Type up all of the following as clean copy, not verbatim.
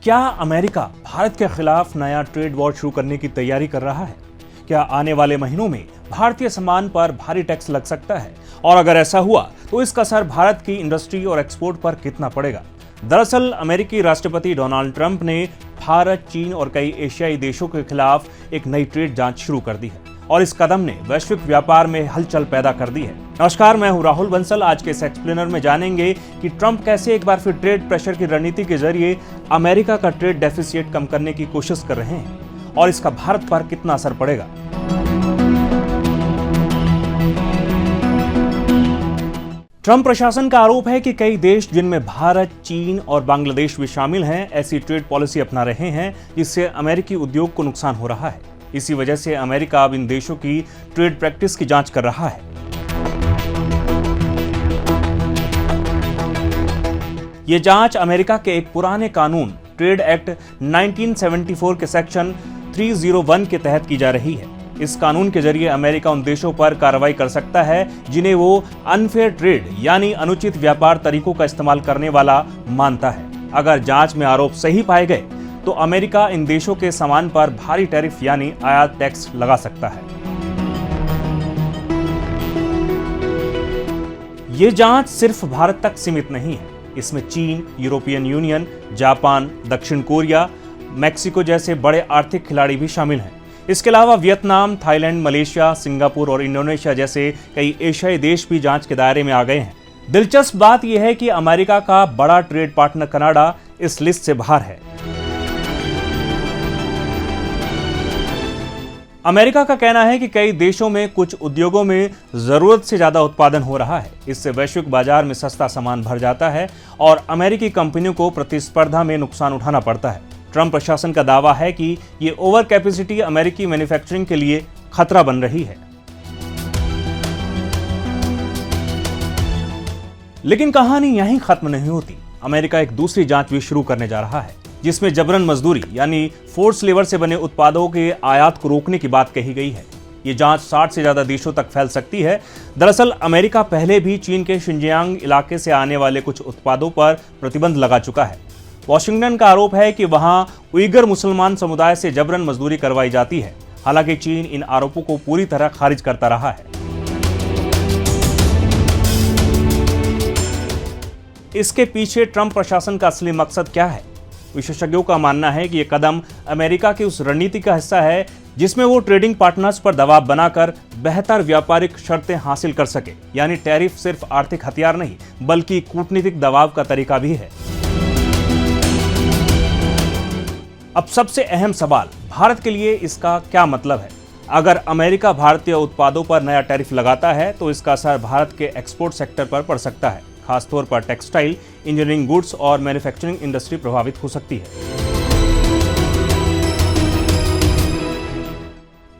क्या अमेरिका भारत के खिलाफ नया ट्रेड वॉर शुरू करने की तैयारी कर रहा है? क्या आने वाले महीनों में भारतीय सामान पर भारी टैक्स लग सकता है? और अगर ऐसा हुआ तो इसका असर भारत की इंडस्ट्री और एक्सपोर्ट पर कितना पड़ेगा? दरअसल अमेरिकी राष्ट्रपति डोनाल्ड ट्रंप ने भारत, चीन और कई एशियाई देशों के खिलाफ एक नई ट्रेड जांच शुरू कर दी है और इस कदम ने वैश्विक व्यापार में हलचल पैदा कर दी है। नमस्कार, मैं हूं राहुल बंसल। आज के इस एक्सप्लेनर में जानेंगे कि ट्रंप कैसे एक बार फिर ट्रेड प्रेशर की रणनीति के जरिए अमेरिका का ट्रेड डेफिसिट कम करने की कोशिश कर रहे हैं और इसका भारत पर कितना असर पड़ेगा। ट्रंप प्रशासन का आरोप है कि कई देश, जिनमें भारत, चीन और बांग्लादेश भी शामिल हैं, ऐसी ट्रेड पॉलिसी अपना रहे हैं जिससे अमेरिकी उद्योग को नुकसान हो रहा है। इसी वजह से अमेरिका अब इन देशों की ट्रेड प्रैक्टिस की जांच कर रहा है। ये जांच अमेरिका के एक पुराने कानून ट्रेड एक्ट 1974 के सेक्शन 301 के तहत की जा रही है। इस कानून के जरिए अमेरिका उन देशों पर कार्रवाई कर सकता है जिन्हें वो अनफेयर ट्रेड यानी अनुचित व्यापार तरीकों का इस्तेमाल करने वाला मानता है। अगर जांच में आरोप सही पाए गए तो अमेरिका इन देशों के सामान पर भारी टैरिफ यानी आयात टैक्स लगा सकता है। ये जांच सिर्फ भारत तक सीमित नहीं है। इसमें चीन, यूरोपियन यूनियन, जापान, दक्षिण कोरिया, मैक्सिको जैसे बड़े आर्थिक खिलाड़ी भी शामिल हैं। इसके अलावा वियतनाम, थाईलैंड, मलेशिया, सिंगापुर और इंडोनेशिया जैसे कई एशियाई देश भी जांच के दायरे में आ गए हैं। दिलचस्प बात यह है कि अमेरिका का बड़ा ट्रेड पार्टनर कनाडा इस लिस्ट से बाहर है। अमेरिका का कहना है कि कई देशों में कुछ उद्योगों में जरूरत से ज्यादा उत्पादन हो रहा है। इससे वैश्विक बाजार में सस्ता सामान भर जाता है और अमेरिकी कंपनियों को प्रतिस्पर्धा में नुकसान उठाना पड़ता है। ट्रंप प्रशासन का दावा है कि ये ओवर कैपेसिटी अमेरिकी मैन्युफैक्चरिंग के लिए खतरा बन रही है। लेकिन कहानी यहीं खत्म नहीं होती। अमेरिका एक दूसरी जांच भी शुरू करने जा रहा है जिसमें जबरन मजदूरी यानी फोर्स लेबर से बने उत्पादों के आयात को रोकने की बात कही गई है। ये जांच 60 से ज्यादा देशों तक फैल सकती है। दरअसल अमेरिका पहले भी चीन के शिनजियांग इलाके से आने वाले कुछ उत्पादों पर प्रतिबंध लगा चुका है। वॉशिंगटन का आरोप है कि वहां उइगर मुसलमान समुदाय से जबरन मजदूरी करवाई जाती है। हालांकि चीन इन आरोपों को पूरी तरह खारिज करता रहा है। इसके पीछे ट्रंप प्रशासन का असली मकसद क्या है? विशेषज्ञों का मानना है कि यह कदम अमेरिका की उस रणनीति का हिस्सा है जिसमें वो ट्रेडिंग पार्टनर्स पर दबाव बनाकर बेहतर व्यापारिक शर्तें हासिल कर सके। यानी टैरिफ सिर्फ आर्थिक हथियार नहीं बल्कि कूटनीतिक दबाव का तरीका भी है। अब सबसे अहम सवाल, भारत के लिए इसका क्या मतलब है? अगर अमेरिका भारतीय उत्पादों पर नया टैरिफ लगाता है तो इसका असर भारत के एक्सपोर्ट सेक्टर पर पड़ सकता है। खासतौर पर टेक्सटाइल, इंजीनियरिंग गुड्स और मैन्युफैक्चरिंग इंडस्ट्री प्रभावित हो सकती है।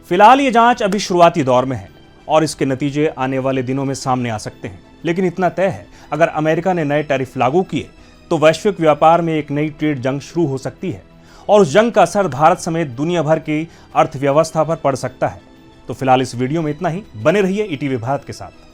फिलहाल ये जांच अभी शुरुआती दौर में है और इसके नतीजे आने वाले दिनों में सामने आ सकते हैं। लेकिन इतना तय है, अगर अमेरिका ने नए टैरिफ लागू किए तो वैश्विक व्यापार में एक नई ट्रेड जंग शुरू हो सकती है और उस जंग का असर भारत समेत दुनिया भर की अर्थव्यवस्था पर पड़ सकता है। तो फिलहाल इस वीडियो में इतना ही। बने रहिए ईटीवी भारत के साथ।